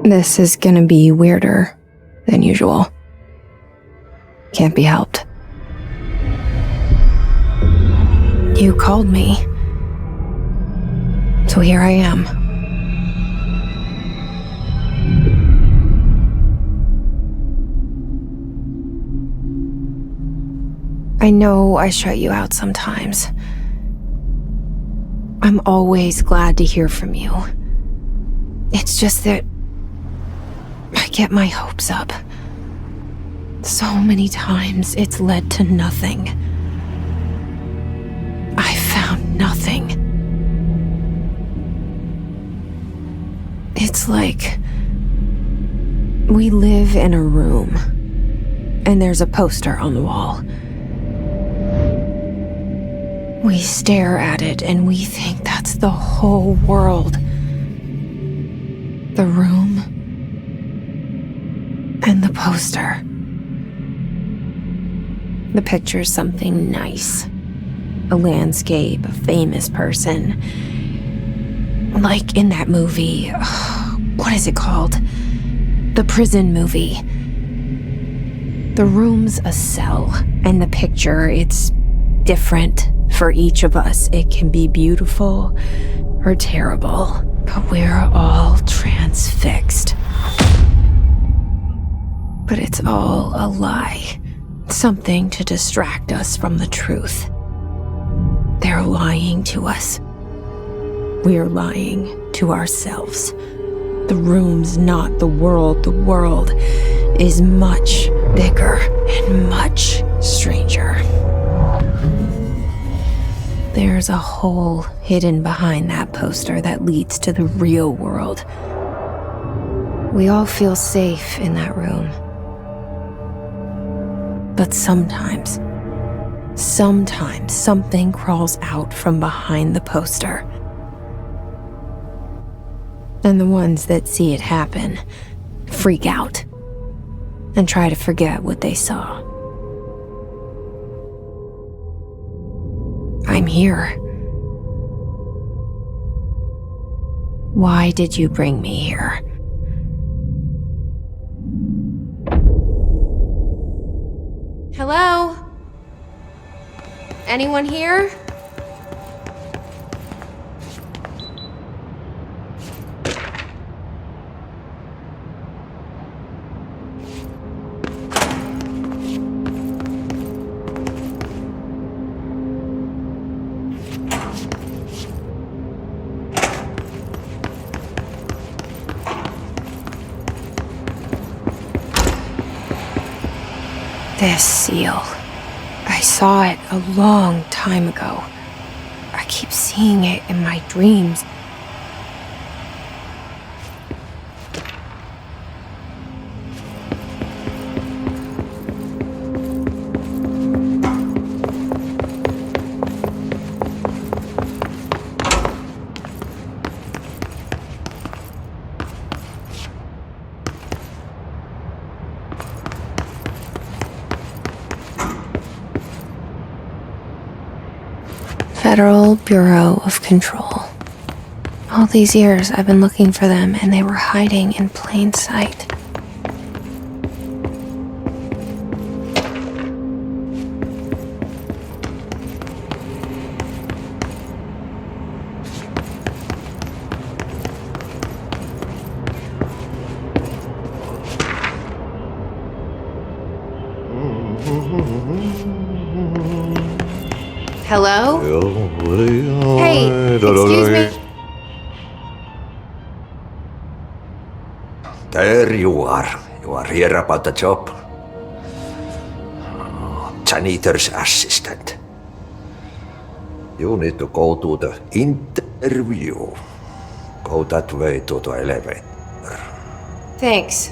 This is gonna be weirder than usual. Can't be helped. You called me. So here I am. I know I shut you out sometimes. I'm always glad to hear from you. It's just that I get my hopes up. So many times it's led to nothing. I found nothing. It's like we live in a room, and there's a poster on the wall. We stare at it and we think that's the whole world. The room and the poster. The picture's something nice. A landscape, a famous person. Like in that movie, what is it called? The prison movie. The room's a cell, and the picture, it's different for each of us. It can be beautiful or terrible, but we're all transfixed. But it's all a lie. Something to distract us from the truth. They're lying to us. We're lying to ourselves. The room's not the world. The world is much bigger and much stranger. There's a hole hidden behind that poster that leads to the real world. We all feel safe in that room. But sometimes something crawls out from behind the poster. And the ones that see it happen freak out and try to forget what they saw. I'm here. Why did you bring me here? Hello? Anyone here? This seal. I saw it a long time ago. I keep seeing it in my dreams. Federal Bureau of Control. All these years I've been looking for them, and they were hiding in plain sight. Hello? Hey, excuse me. There you are. You are here about the job. Janitor's assistant. You need to go to the interview. Go that way to the elevator. Thanks.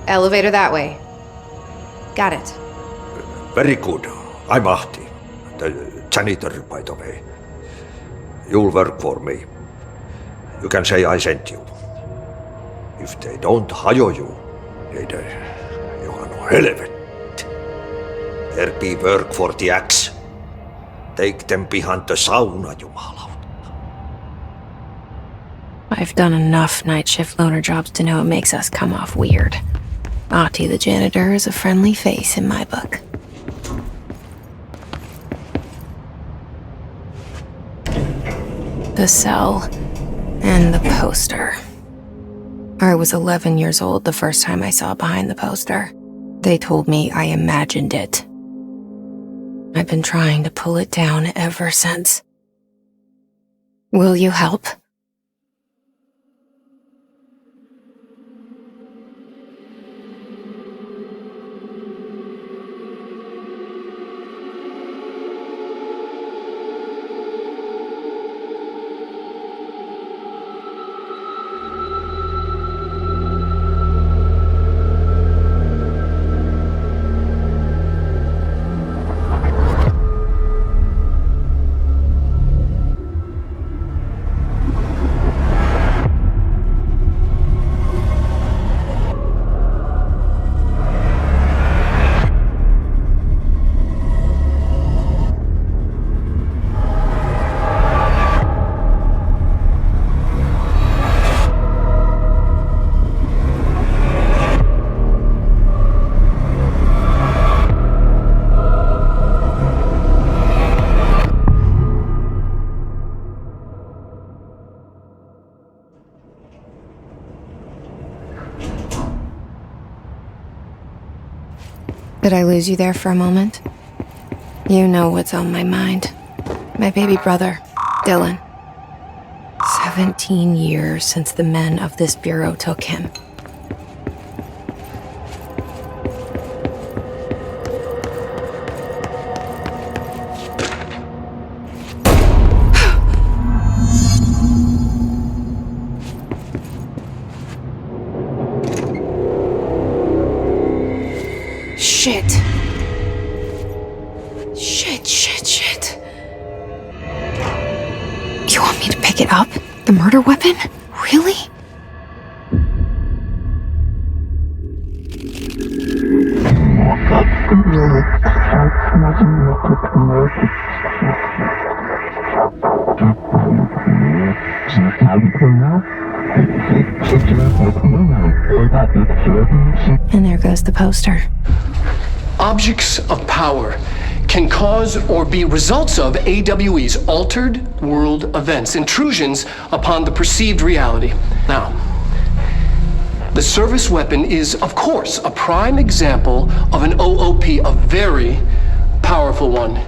Elevator that way. Got it. Very good. I'm Ahti. The janitor, by the way. You'll work for me. You can say I sent you. If they don't hire you, you are no helvet. There be work for the axe. Take them behind the sauna, jumalauta. I've done enough night shift loner jobs to know it makes us come off weird. Ahti the janitor is a friendly face in my book. The cell and the poster. I was 11 years old the first time I saw behind the poster. They told me I imagined it. I've been trying to pull it down ever since. Will you help? Did I lose you there for a moment? You know what's on my mind. My baby brother, Dylan. 17 years since the men of this bureau took him. Shit. Shit. You want me to pick it up? The murder weapon? Really? And there goes the poster. Objects of power can cause or be results of AWE's altered world events, intrusions upon the perceived reality. Now, the service weapon is, of course, a prime example of an OOP, a very powerful one,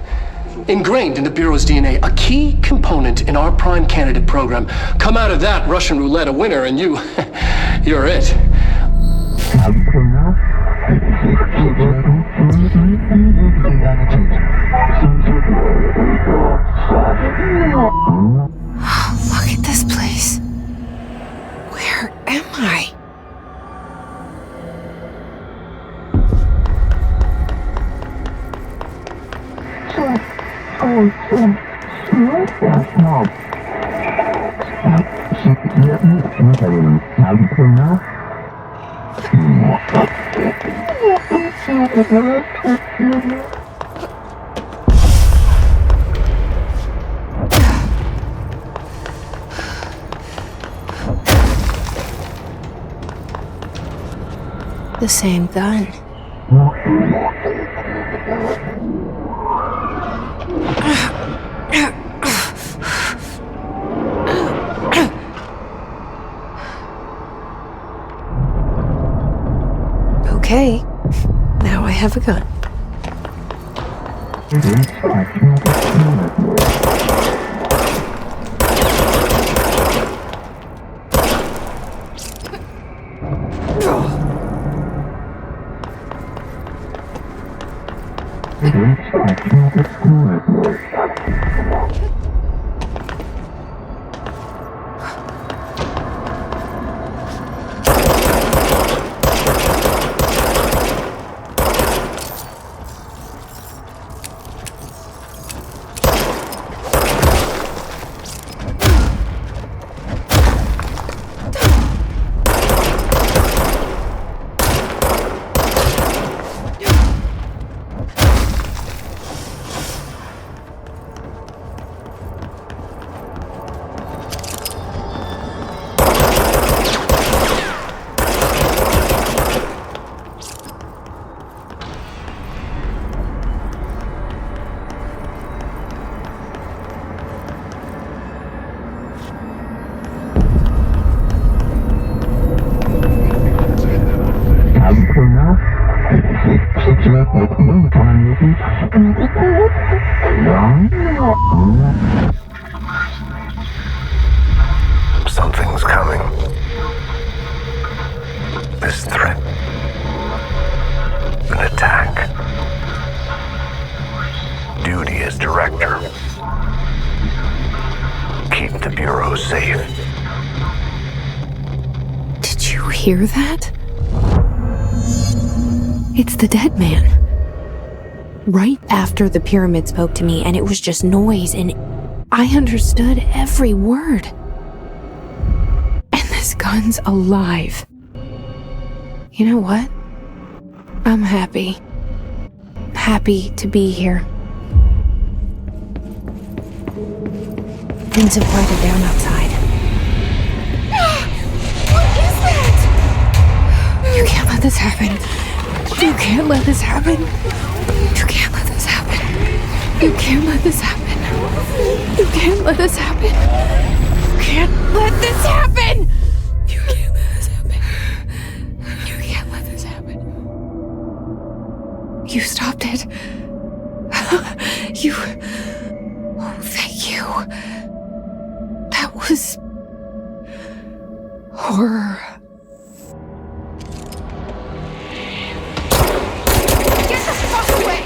ingrained in the Bureau's DNA, a key component in our prime candidate program. Come out of that Russian roulette a winner and you're it. Look at this place. Where am I? The same gun. Okay, now I have a gun. Something's coming. This threat. An attack. Duty as director. Keep the Bureau safe. Did you hear that? It's the dead man. Right after the pyramid spoke to me, and it was just noise, and I understood every word. And this gun's alive. You know what? I'm happy. Happy to be here. Things have quieted down outside. What is that? You can't let this happen. You can't let this happen. You can't let this happen. You can't let this happen. You can't let this happen. You can't let this happen. You can't let this happen. You can't let this happen. You stopped it. You... Oh, thank you. That was... horror. Get the fuck away!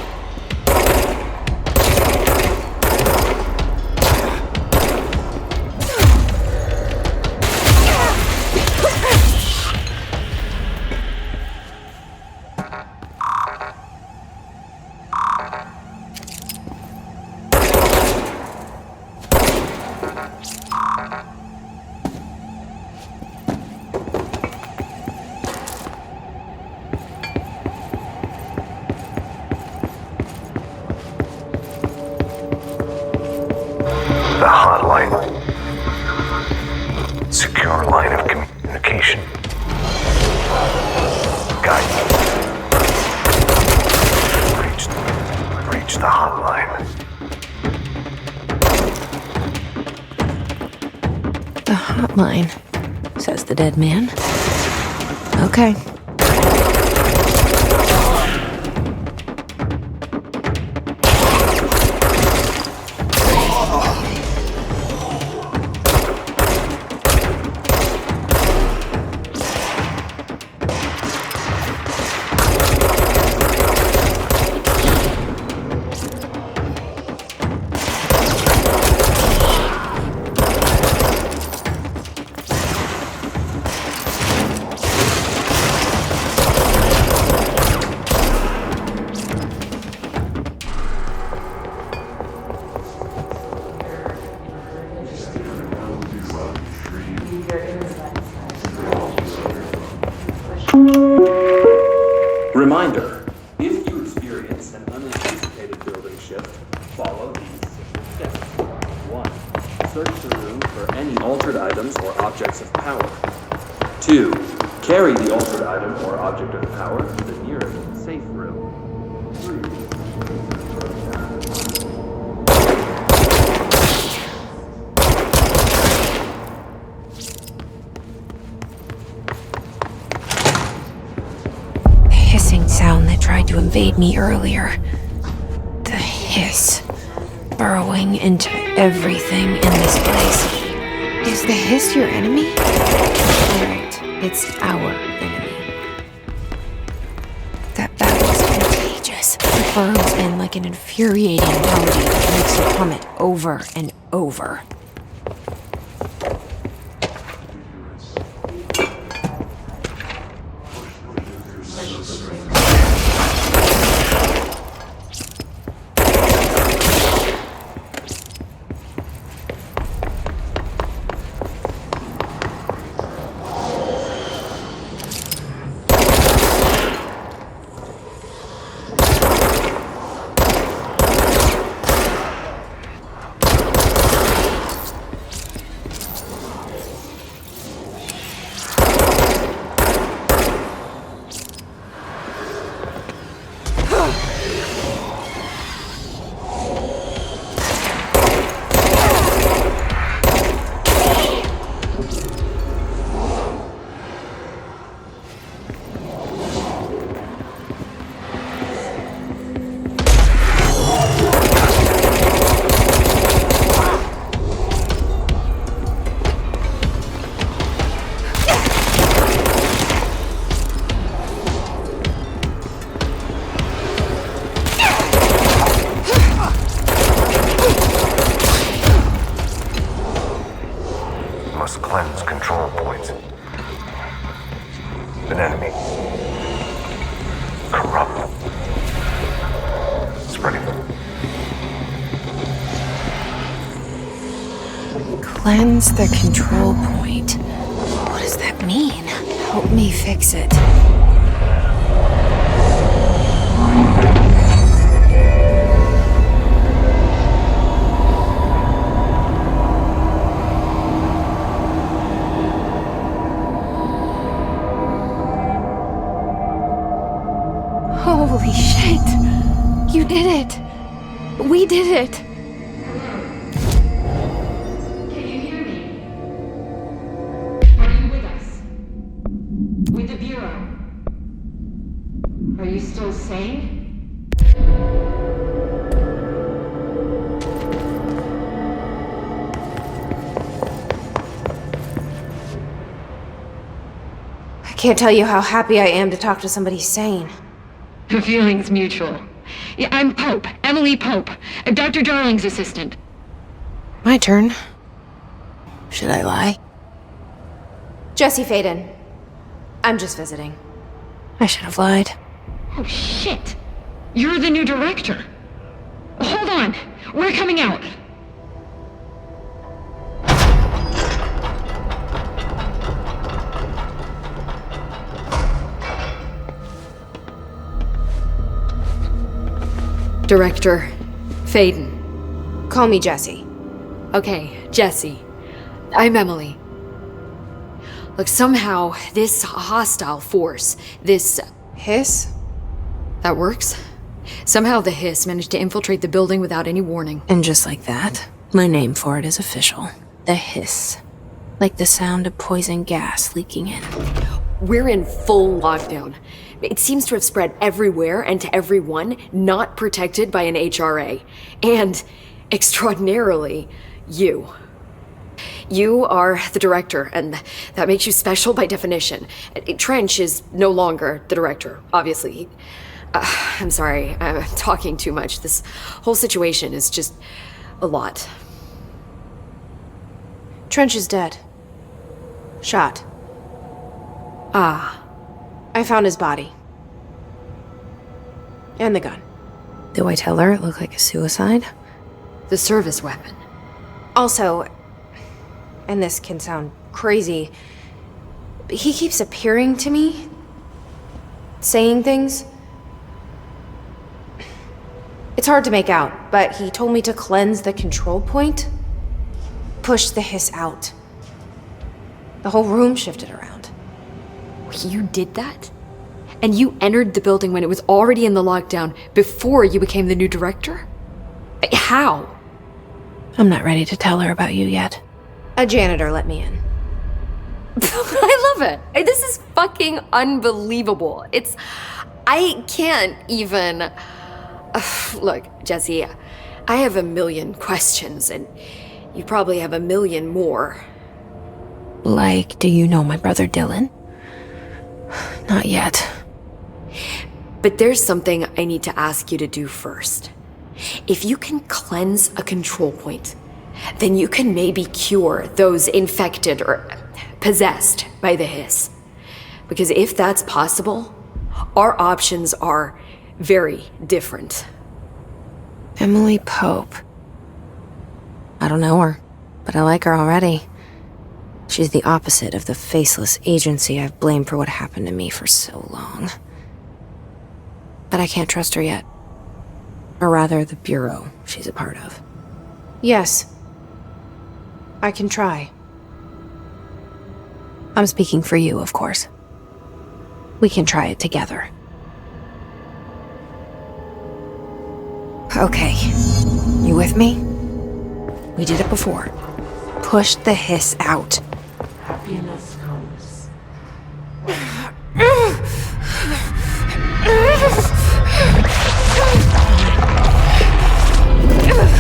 The hotline. Secure line of communication. Guidance. Reach the hotline. The hotline, says the dead man. Okay. Reminder, if you experience an unanticipated building shift, follow these simple steps. 1. Search the room for any altered items or objects of power. 2. Carry the altered item or object of power to the nearest safe room. 3. Sound that tried to invade me earlier. The hiss, burrowing into everything in this place. Is the hiss your enemy? Alright, it's our enemy. That battle's contagious. It burrows in like an infuriating melody that makes you hum it over and over. control points. An enemy. Corrupt. Spreading. Cleanse the control point. What does that mean? Help me fix it. Holy shit! You did it! We did it! Can you hear me? Are you with us? With the Bureau? Are you still sane? I can't tell you how happy I am to talk to somebody sane. The feeling's mutual. Yeah, I'm Pope, Emily Pope, Dr. Darling's assistant. My turn. Should I lie? Jesse Faden. I'm just visiting. I should have lied. Oh, shit. You're the new director. Hold on. We're coming out. Director Faden. Call me Jesse. Okay, Jesse. I'm Emily. Look, somehow this hostile force, this... Hiss? That works? Somehow the hiss managed to infiltrate the building without any warning. And just like that, my name for it is official. The hiss. Like the sound of poison gas leaking in. We're in full lockdown. It seems to have spread everywhere and to everyone not protected by an HRA. And, extraordinarily, you. You are the director, and that makes you special by definition. Trench is no longer the director, obviously. I'm sorry, I'm talking too much. This whole situation is just a lot. Trench is dead. Shot. Ah. I found his body. And the gun. Do I tell her it looked like a suicide? The service weapon. Also, and this can sound crazy, but he keeps appearing to me, saying things. It's hard to make out, but he told me to cleanse the control point, push the hiss out. The whole room shifted around. You did that? And you entered the building when it was already in the lockdown before you became the new director? How? I'm not ready to tell her about you yet. A janitor let me in. I love it. This is fucking unbelievable. I can't even... Look, Jesse, I have a million questions, and you probably have a million more. Like, do you know my brother Dylan? Not yet. But there's something I need to ask you to do first. If you can cleanse a control point, then you can maybe cure those infected or possessed by the hiss. Because if that's possible, our options are very different. Emily Pope. I don't know her, but I like her already. She's the opposite of the faceless agency I've blamed for what happened to me for so long. But I can't trust her yet. Or rather, the Bureau she's a part of. Yes. I can try. I'm speaking for you, of course. We can try it together. Okay. You with me? We did it before. Push the hiss out. Happiness comes. Come on.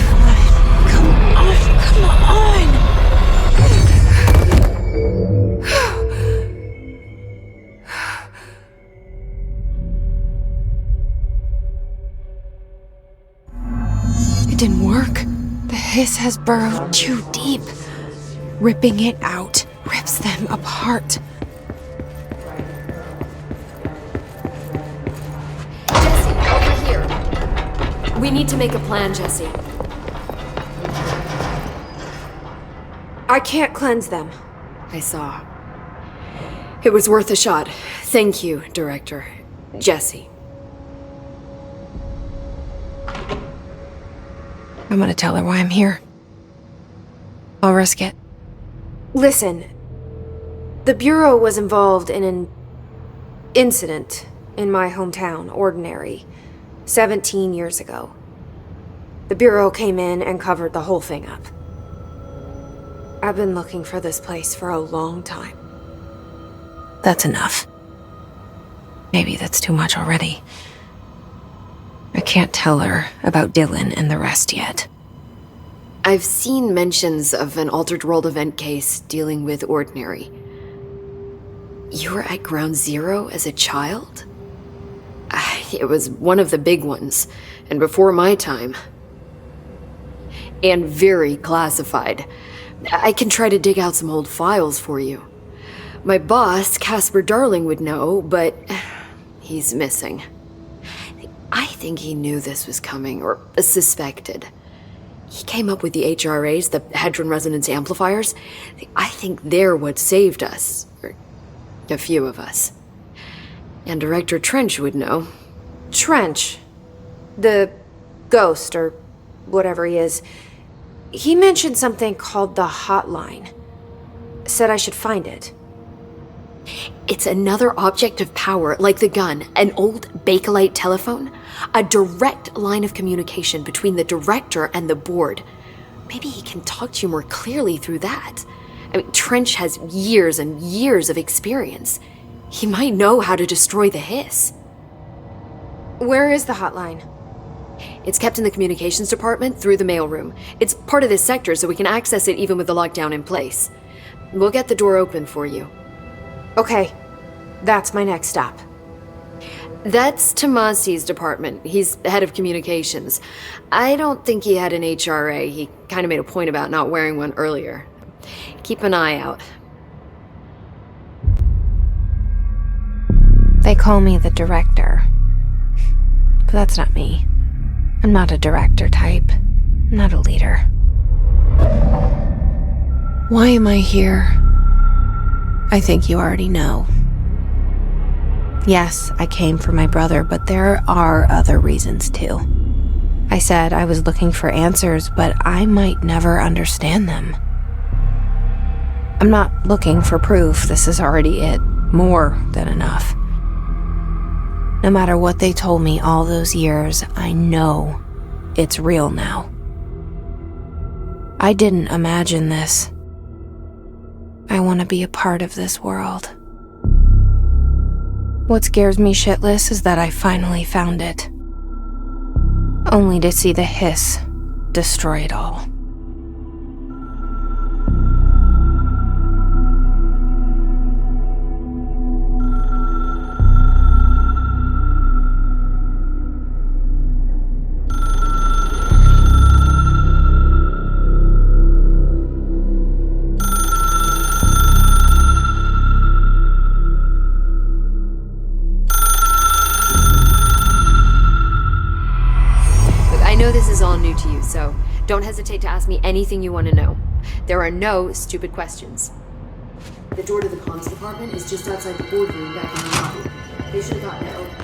It didn't work. The hiss has burrowed too deep, ripping it out rips them apart. Jesse, over here. We need to make a plan, Jesse. I can't cleanse them. I saw. It was worth a shot. Thank you, Director. Jesse. I'm gonna tell her why I'm here. I'll risk it. Listen, the Bureau was involved in an incident in my hometown, Ordinary, 17 years ago. The Bureau came in and covered the whole thing up. I've been looking for this place for a long time. That's enough. Maybe that's too much already. I can't tell her about Dylan and the rest yet. I've seen mentions of an Altered World event case dealing with Ordinary. You were at Ground Zero as a child? It was one of the big ones, and before my time. And very classified. I can try to dig out some old files for you. My boss, Casper Darling, would know, but he's missing. I think he knew this was coming, or suspected. He came up with the HRAs, the Hadron Resonance Amplifiers. I think they're what saved us. Or a few of us. And Director Trench would know. Trench? The ghost, or whatever he is. He mentioned something called the hotline. Said I should find it. It's another object of power, like the gun, an old Bakelite telephone. A direct line of communication between the director and the board. Maybe he can talk to you more clearly through that. I mean, Trench has years and years of experience. He might know how to destroy the hiss. Where is the hotline? It's kept in the communications department through the mailroom. It's part of this sector, so we can access it even with the lockdown in place. We'll get the door open for you. Okay, that's my next stop. That's Tomasi's department. He's head of communications. I don't think he had an HRA. He kind of made a point about not wearing one earlier. Keep an eye out. They call me the director. But that's not me. I'm not a director type. I'm not a leader. Why am I here? I think you already know. Yes, I came for my brother, but there are other reasons too. I said I was looking for answers, but I might never understand them. I'm not looking for proof. This is already it. More than enough. No matter what they told me all those years, I know it's real now. I didn't imagine this. I want to be a part of this world. What scares me shitless is that I finally found it. Only to see the hiss destroy it all. This is all new to you, so don't hesitate to ask me anything you want to know. There are no stupid questions. The door to the comms department is just outside the boardroom back in the lobby. They should have gotten it open.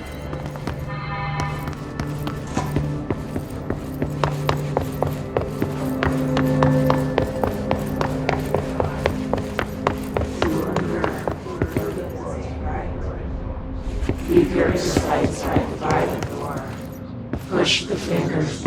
Keep your sights right by the door. Push the fingers.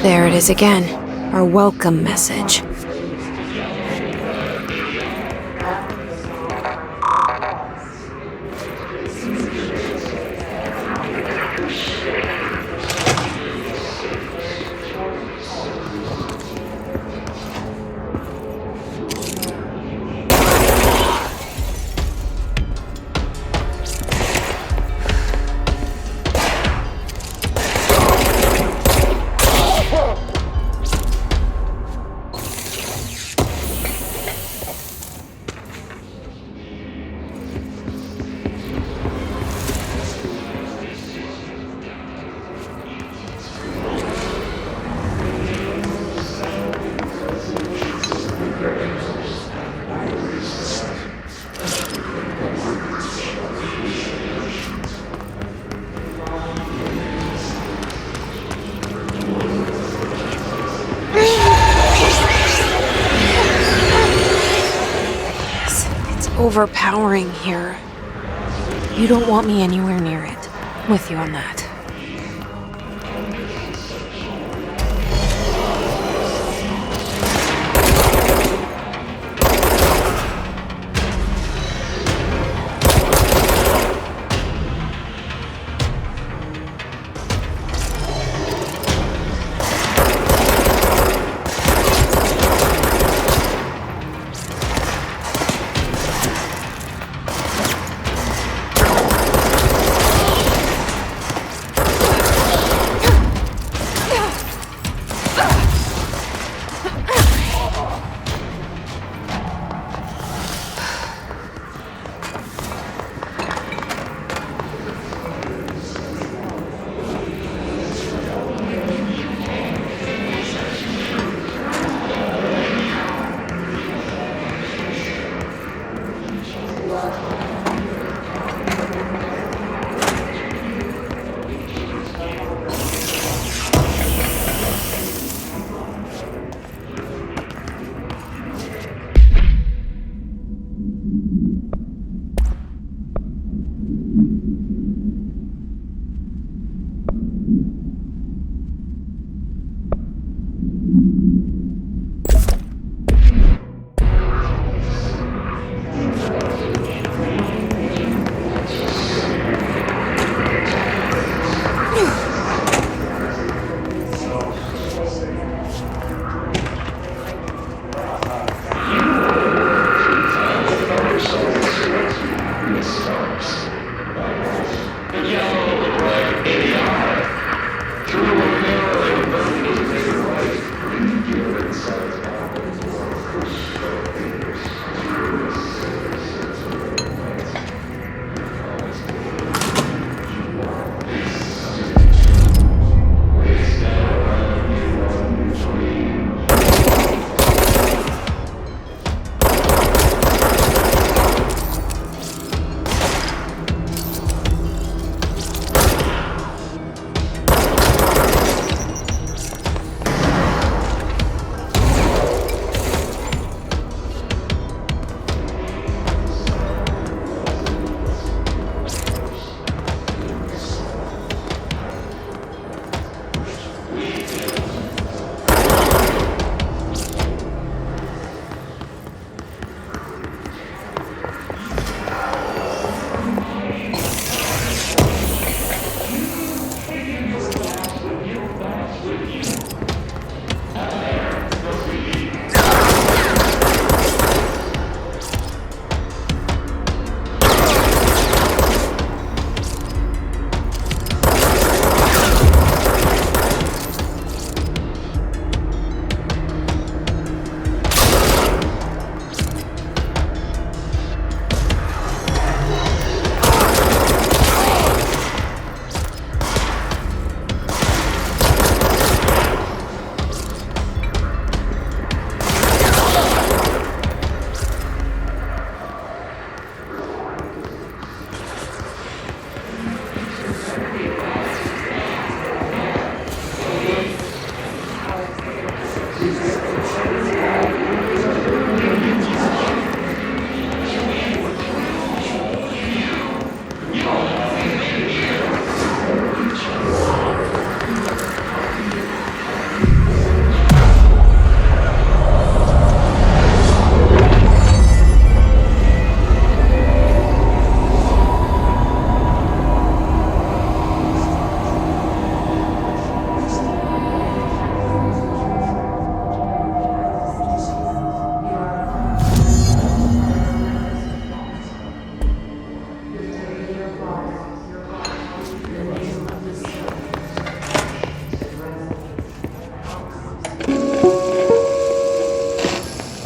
There it is again, our welcome message. Overpowering here. You don't want me anywhere near it. With you on that.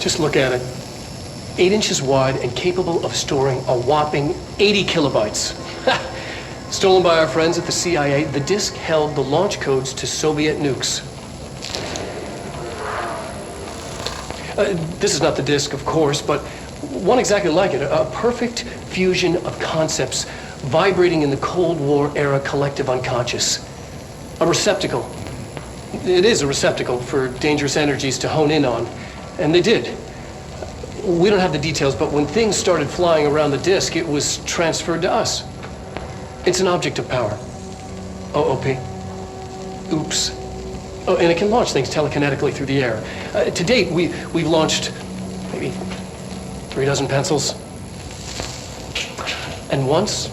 Just look at it. 8 inches wide and capable of storing a whopping 80 kilobytes. Stolen by our friends at the CIA, the disk held the launch codes to Soviet nukes. This is not the disk, of course, but one exactly like it. A perfect fusion of concepts vibrating in the Cold War era collective unconscious. A receptacle. It is a receptacle for dangerous energies to hone in on. And they did. We don't have the details, but when things started flying around the disk, it was transferred to us. It's an object of power. OOP. Oops. Oh, and it can launch things telekinetically through the air. To date, we've launched maybe 3 dozen pencils. And once,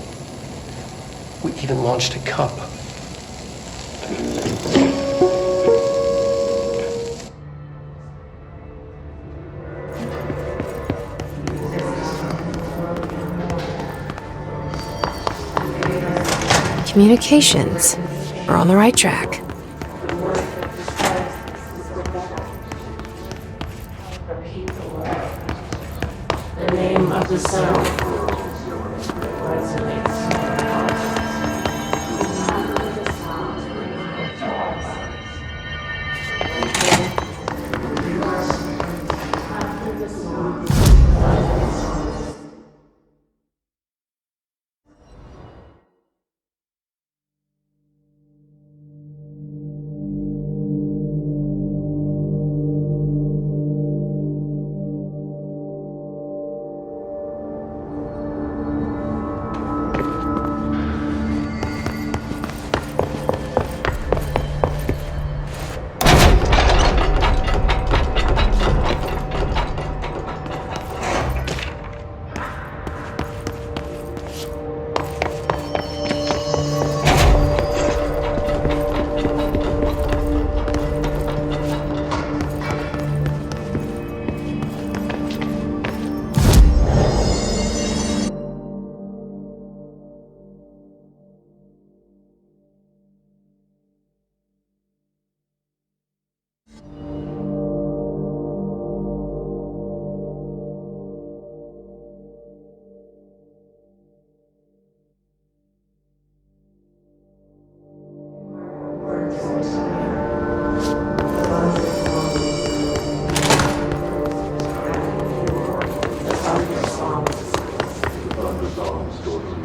we even launched a cup. Communications. We're on the right track. Repeat the word. The name of the sound resonates.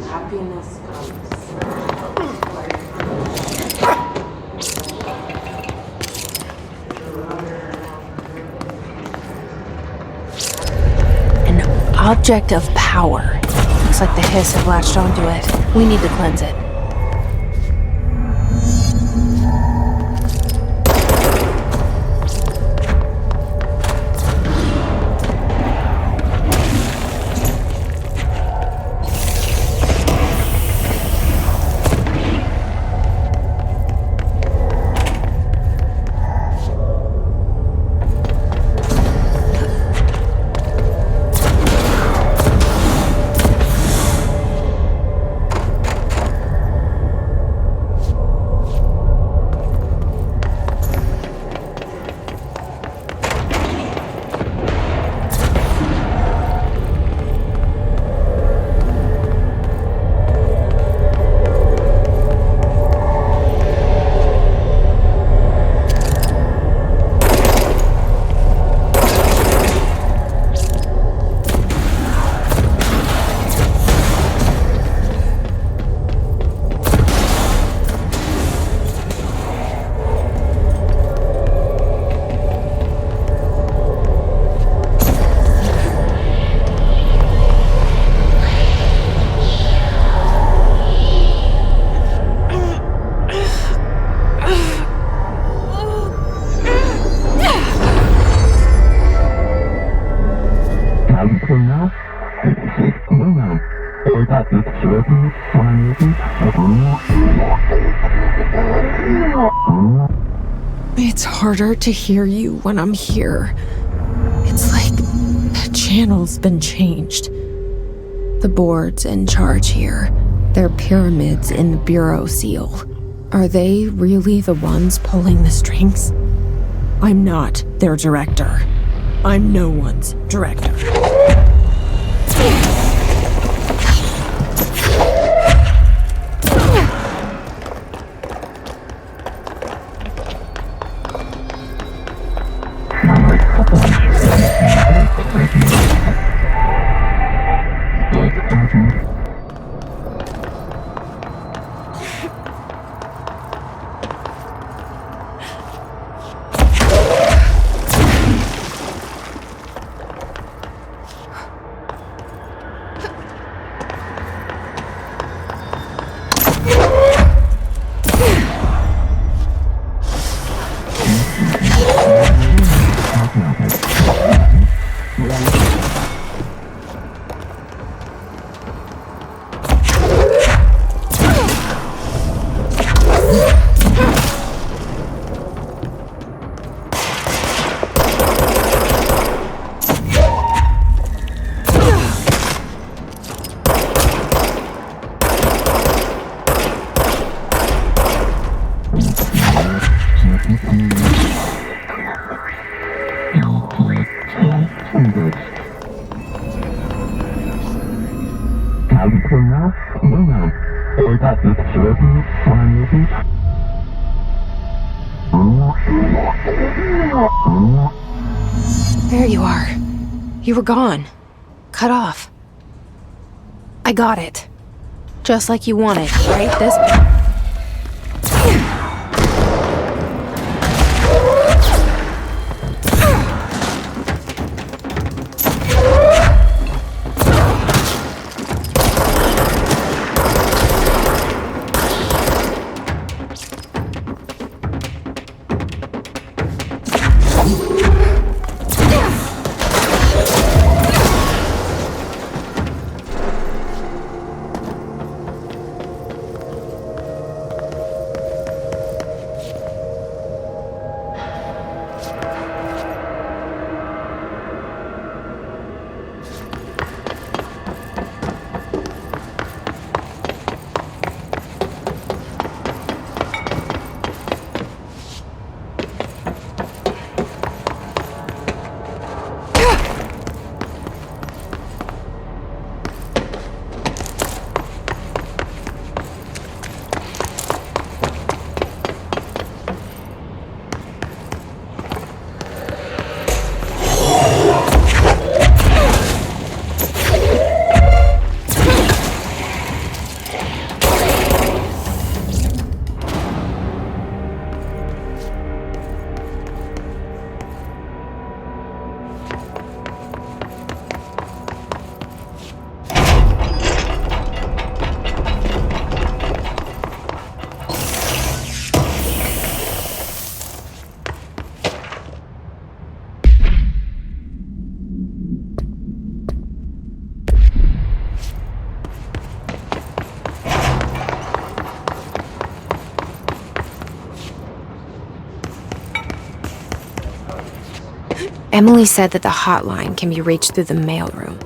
Happiness An object of power. Looks like the hiss have latched onto it. We need to cleanse it. It's harder to hear you when I'm here. It's like the channel's been changed. The board's in charge here. They're pyramids in the Bureau seal. Are they really the ones pulling the strings? I'm not their director. I'm no one's director. There you are. You were gone. Cut off. I got it. Just like you wanted, right? This... Emily said that the hotline can be reached through the mailroom.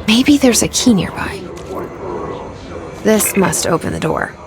Maybe there's a key nearby. This must open the door.